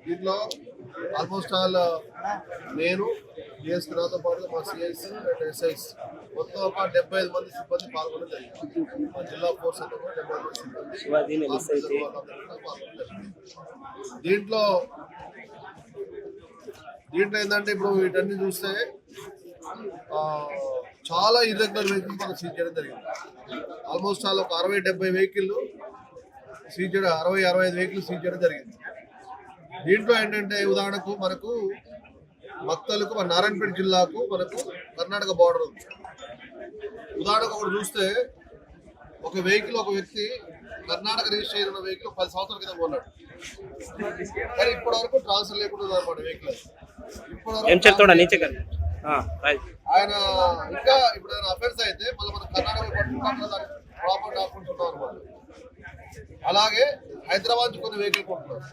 దీంట్లో almost all నేను DS నాతో పాటు మా సిఐస్ అండ్ ఎస్ఐస్ మొత్తం ఒక 75 మంది సిబ్బంది పాల్గొనడం జరిగింది. మా జిల్లా ఫోర్స్ అంతా కూడా 75 మంది సిబ్బంది పాల్గొనడం జరిగింది. దీంట్లో ఏంటంటే ఇప్పుడు వీటన్ని చూస్తే చాలా ఇర్రెగ్యులర్ వెహికల్స్ మనం సీజ్ చేయడం జరిగింది. ఆల్మోస్ట్ ఆల్ ఒక 60-70 వెహికల్ సీజ్ చేయడం, 60-65 వెహికల్ సీజ్ చేయడం జరిగింది. దీంట్లో ఏంటంటే ఉదాహరణకు మనకు మక్తలకు మన నారాయణపేట జిల్లాకు మనకు కర్ణాటక బార్డర్ ఉంది. ఉదాహరణకు ఒకటి చూస్తే ఒక వ్యక్తి కర్ణాటక రిజిస్టర్ అయిన వెహికల్ 10 సంవత్సరాల క్రితం కొన్నాడు, కానీ ఇప్పటి వరకు ట్రాన్స్ఫర్ లేకుండా అనమాట వెహికల్. ఆయన ఇంకా ఇప్పుడు అఫెన్స్ అయితే మళ్ళీ మన కర్ణాటక ప్రాపర్ డాక్యుమెంట్స్ ఉంటాం అనమాట. అలాగే హైదరాబాద్ నుంచి కొన్ని వెహికల్ కొంటున్నారు,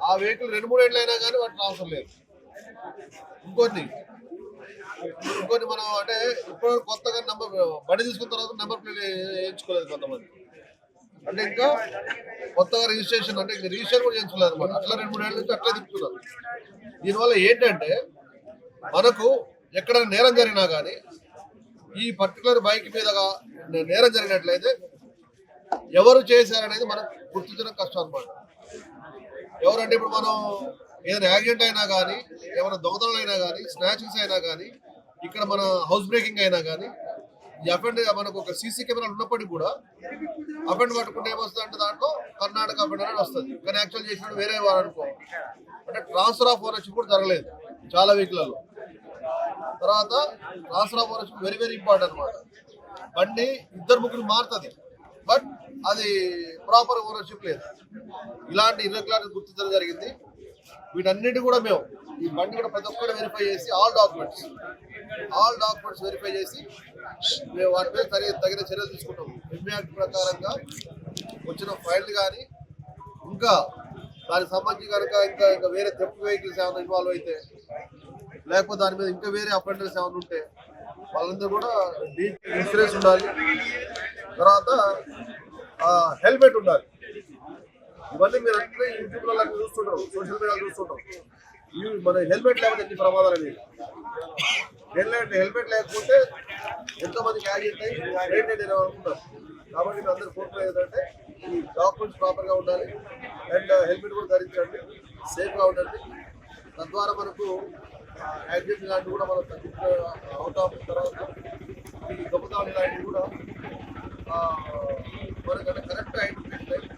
ఆ వెహికల్ 2-3 ఏళ్ళు అయినా కానీ వాటి ట్రాన్స్ఫర్ లేదు. ఇంకొన్ని మనం అంటే ఇప్పుడు కొత్తగా బండి తీసుకున్న తర్వాత నెంబర్ ప్లేట్ వేయించుకోలేదు కొంతమంది, అంటే ఇంకా కొత్తగా రిజిస్ట్రేషన్ అంటే ఇంకా రిజిస్టర్ కూడా చేయించుకోలేదు అనమాట. అట్లా 2-3 ఏళ్ళ నుంచి అట్లా తిప్పుతున్నారు. దీనివల్ల ఏంటంటే మనకు ఎక్కడ నేరం జరిగినా కానీ ఈ పర్టికులర్ బైక్ మీద నేరం జరిగినట్లయితే ఎవరు చేశారనేది మనం గుర్తించడం కష్టం అనమాట. ఎవరంటే ఇప్పుడు మనం ఏదైనా యాక్సిడెంట్ అయినా కానీ, ఏమైనా దొంగతనాలు అయినా కానీ, స్నాచింగ్స్ అయినా కానీ, ఇక్కడ మన హౌస్ బ్రేకింగ్ అయినా కానీ, ఈ అఫెండ్ మనకు ఒక సీసీ కెమెరాలు ఉన్నప్పటికీ కూడా అఫెండ్ పట్టుకుంటే ఏమొస్తుంది అంటే దాంట్లో కర్ణాటక అఫెండ్ అనేది వస్తుంది, కానీ యాక్చువల్ చేసినట్టు వేరే వారు అనుకో. అంటే ట్రాన్స్ఫర్ ఆఫ్ ఓనర్షిప్ కూడా జరగలేదు చాలా వెహికల్లో. తర్వాత transfer of ownership very very important అనమాట. బండి 2-3 మారుతుంది, బట్ అది ప్రాపర్ ఓనర్షిప్ లేదు. ఇలాంటి ఇర్రెగ్యులారిటీ గుర్తించడం జరిగింది. వీటన్నిటి కూడా మేము ఈ బండి కూడా ప్రతి ఒక్కరు వెరిఫై చేసి ఆల్ డాక్యుమెంట్స్ వెరిఫై చేసి మేము వాటి మీద తగిన చర్యలు తీసుకుంటాము. ఎంబీఆర్ ప్రకారంగా వచ్చిన ఫైల్ కానీ ఇంకా దానికి సంబంధించి కనుక ఇంకా వేరే థెఫ్ట్ వెహికల్స్ ఏమైనా ఇన్వాల్వ్ అయితే, లేకపోతే దాని మీద ఇంకా వేరే అఫెండర్స్ ఏమైనా ఉంటే వాళ్ళందరూ కూడా ఇన్సూరెన్స్ ఉండాలి. తర్వాత హెల్మెట్ ఉండాలి. ఇవన్నీ మీరు అంటే యూట్యూబ్లో చూస్తుంటాం, సోషల్ మీడియాలో చూస్తుంటాం. మన హెల్మెట్ లేకపోతే ఎన్ని ప్రమాదాలు అనేవి. హెల్మెట్ లేకపోతే ఎంతోమందికి యాక్సిడెంట్ అయ్యి బ్రెయిన్ అనుకుంటారు. కాబట్టి మీరు అందరూ కోరుకునేది ఏంటంటే ఈ డాక్యుమెంట్స్ ప్రాపర్గా ఉండాలి అండ్ హెల్మెట్ కూడా ధరించండి, సేఫ్గా ఉండండి. తద్వారా మనకు యాక్సిడెంట్ ఇలాంటివి కూడా మనం అవుతాం. తర్వాత ఈ దొంగతనాలు ఇలాంటివి కూడా మనకంటే కరెక్ట్ ఐడెంటిఫికేషన్.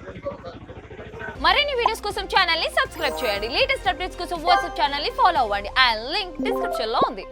మరిన్ని వీడియోస్ కోసం ఛానల్ ని సబ్స్క్రైబ్ చేయండి. లేటెస్ట్ అప్డేట్స్ కోసం వాట్సాప్ ఛానల్ ని ఫాలో అవ్వండి. ఆ లింక్ డిస్క్రిప్షన్ లో ఉంది.